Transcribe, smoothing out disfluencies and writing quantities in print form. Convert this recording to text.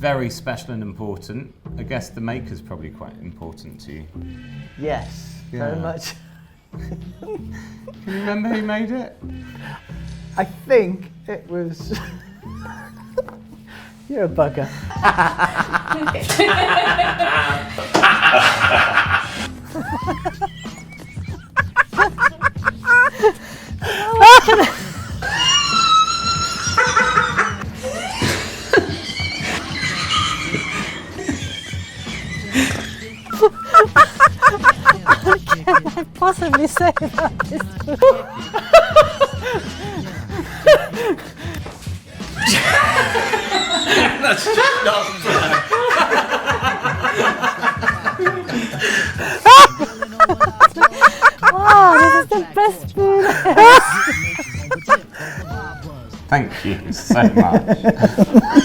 very special and important. I guess the maker's probably quite important to you. Yes, very Yeah. much. Can you remember who made it? I think it was. You're a bugger. Possibly say that this That's just not wow, this is the best food Thank you so much.